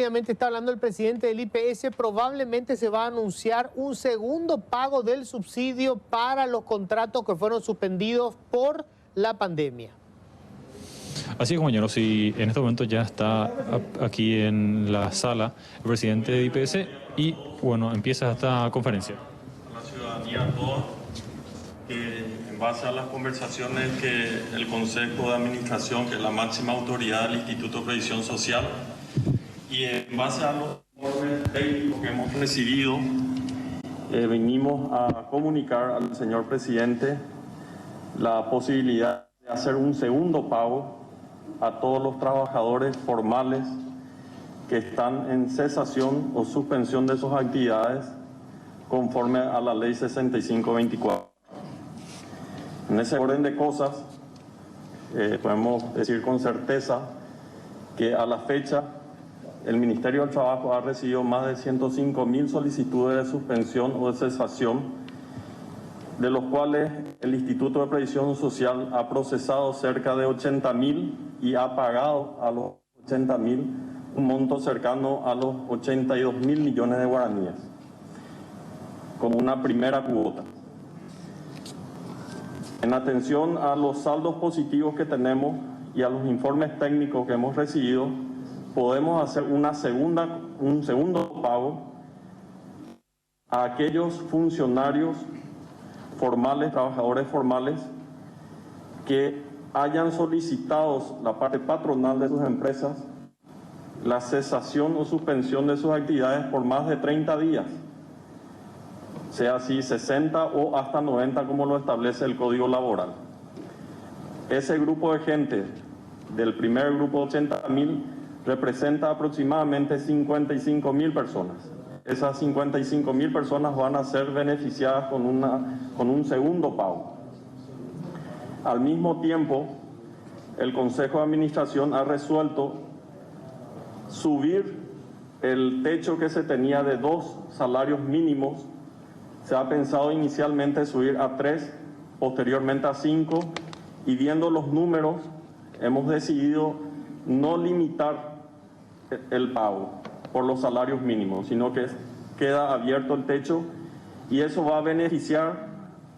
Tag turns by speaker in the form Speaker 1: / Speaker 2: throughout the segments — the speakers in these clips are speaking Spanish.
Speaker 1: rápidamente está hablando el presidente del IPS, probablemente se va a anunciar un segundo pago del subsidio para los contratos que fueron suspendidos por la pandemia.
Speaker 2: Así es, compañeros, y en este momento ya está aquí en la sala el presidente de IPS y, bueno, empieza esta conferencia.
Speaker 3: A la ciudadanía toda, que en base a las conversaciones que el Consejo de Administración, que es la máxima autoridad del Instituto de Previsión Social, y en base a los informes técnicos que hemos recibido, venimos a comunicar al señor presidente la posibilidad de hacer un segundo pago a todos los trabajadores formales que están en cesación o suspensión de sus actividades conforme a la Ley 6524. En ese orden de cosas, podemos decir con certeza que a la fecha el Ministerio del Trabajo ha recibido más de 105.000 solicitudes de suspensión o de cesación, de los cuales el Instituto de Previsión Social ha procesado cerca de 80.000 y ha pagado a los 80.000 un monto cercano a los 82.000 millones de guaraníes, como una primera cuota. En atención a los saldos positivos que tenemos y a los informes técnicos que hemos recibido, podemos hacer un segundo pago a aquellos funcionarios formales, trabajadores formales, que hayan solicitado la parte patronal de sus empresas la cesación o suspensión de sus actividades por más de 30 días, sea así 60 o hasta 90 como lo establece el Código Laboral. Ese grupo de gente del primer grupo de 80.000 representa aproximadamente 55.000 personas. Esas 55.000 personas van a ser beneficiadas con un segundo pago. Al mismo tiempo, el Consejo de Administración ha resuelto subir el techo que se tenía de 2 salarios mínimos. Se ha pensado inicialmente subir a 3, posteriormente a 5, y viendo los números hemos decidido no limitar el pago por los salarios mínimos, sino que queda abierto el techo, y eso va a beneficiar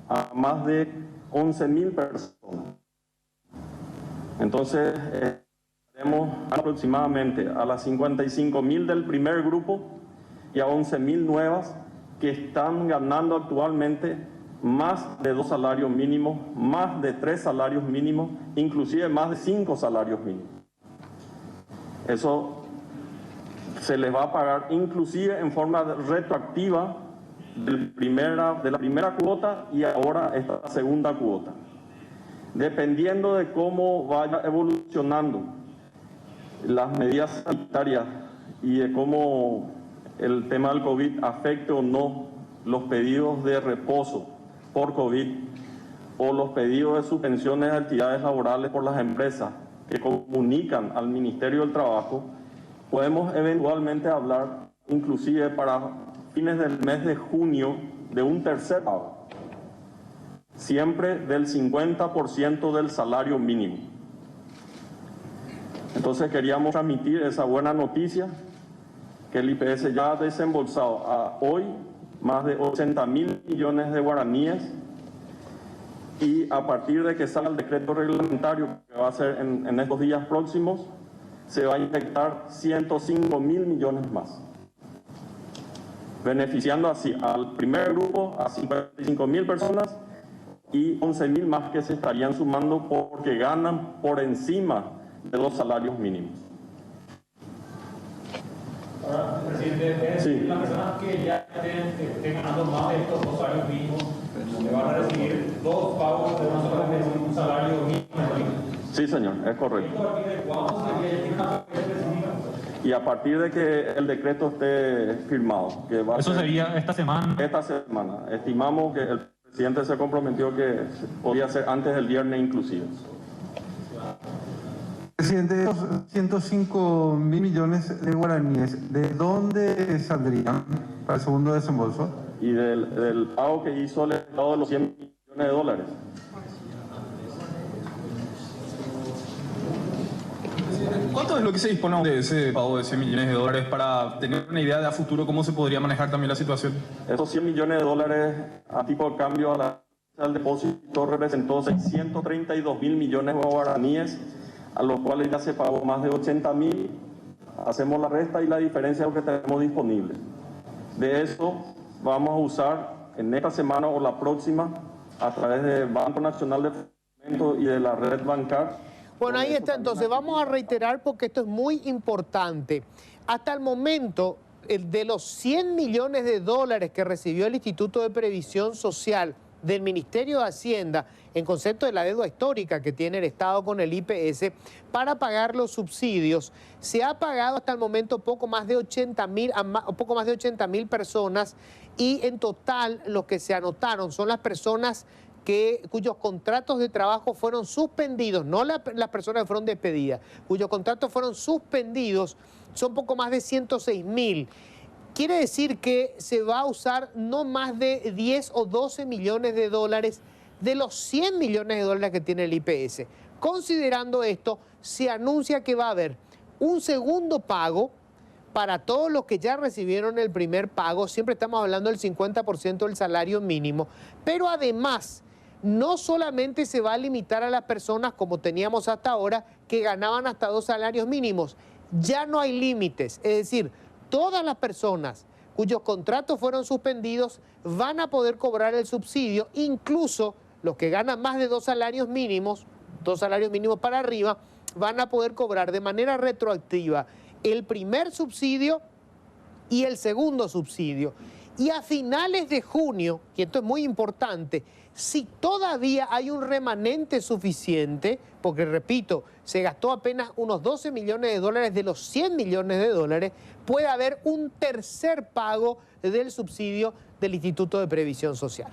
Speaker 3: a más de 11.000 personas. Entonces, tenemos aproximadamente a las 55.000 del primer grupo y a 11.000 nuevas que están ganando actualmente más de 2 salarios mínimos, más de 3 salarios mínimos, inclusive más de 5 salarios mínimos. Eso se les va a pagar inclusive en forma retroactiva de la primera cuota y ahora esta segunda cuota. Dependiendo de cómo vaya evolucionando las medidas sanitarias y de cómo el tema del COVID afecte o no los pedidos de reposo por COVID o los pedidos de suspensiones de actividades laborales por las empresas que comunican al Ministerio del Trabajo, podemos eventualmente hablar, inclusive para fines del mes de junio, de un tercer pago, siempre del 50% del salario mínimo. Entonces queríamos transmitir esa buena noticia, que el IPS ya ha desembolsado a hoy más de 80.000 millones de guaraníes, y a partir de que salga el decreto reglamentario, que va a ser en estos días próximos, se va a inyectar 105.000 millones más, beneficiando así al primer grupo, a 55.000 personas, y 11.000 más que se estarían sumando porque ganan por encima de los salarios mínimos.
Speaker 4: Ahora, presidente,
Speaker 3: sí.
Speaker 4: Las personas que ya estén ganando más de estos 2 salarios mínimos, le van a recibir 2 pagos de una sola vez, un salario mínimo.
Speaker 3: Sí, señor, es correcto.
Speaker 4: ¿A partir de cuándo sería una fecha específica?
Speaker 3: Y a partir de que el decreto esté firmado, que va a
Speaker 2: Eso
Speaker 3: ser
Speaker 2: sería esta semana.
Speaker 3: esta semana. Estimamos que el presidente se comprometió que podía ser antes del viernes inclusive.
Speaker 5: Presidente, los 105.000 millones de guaraníes, ¿de dónde saldrían para el segundo desembolso?
Speaker 3: Y del pago que hizo el Estado de los 100 millones de dólares.
Speaker 6: ¿Cuánto es lo que se dispone de ese pago de 100 millones de dólares para tener una idea de a futuro cómo se podría manejar también la situación?
Speaker 3: Esos 100 millones de dólares a tipo de cambio al depósito representó 632 mil millones de guaraníes, a los cuales ya se pagó más de 80 mil. Hacemos la resta y la diferencia es lo que tenemos disponible. De eso vamos a usar en esta semana o la próxima a través del Banco Nacional de Fomento y de la red bancaria.
Speaker 1: Bueno, ahí está. Entonces vamos a reiterar porque esto es muy importante. Hasta el momento, de los 100 millones de dólares que recibió el Instituto de Previsión Social del Ministerio de Hacienda, en concepto de la deuda histórica que tiene el Estado con el IPS, para pagar los subsidios, se ha pagado hasta el momento poco más de 80.000 personas, y en total los que se anotaron son las personas cuyos contratos de trabajo fueron suspendidos, no las personas que fueron despedidas, cuyos contratos fueron suspendidos, son poco más de 106.000. Quiere decir que se va a usar no más de 10 o 12 millones de dólares de los 100 millones de dólares que tiene el IPS. Considerando esto, se anuncia que va a haber un segundo pago para todos los que ya recibieron el primer pago. Siempre estamos hablando del 50% del salario mínimo, pero además no solamente se va a limitar a las personas como teníamos hasta ahora que ganaban hasta 2 salarios mínimos. Ya no hay límites, es decir, todas las personas cuyos contratos fueron suspendidos van a poder cobrar el subsidio, incluso los que ganan más de 2 salarios mínimos, 2 salarios mínimos para arriba, van a poder cobrar de manera retroactiva el primer subsidio y el segundo subsidio. Y a finales de junio, y esto es muy importante, si todavía hay un remanente suficiente, porque repito, se gastó apenas unos 12 millones de dólares de los 100 millones de dólares, puede haber un tercer pago del subsidio del Instituto de Previsión Social.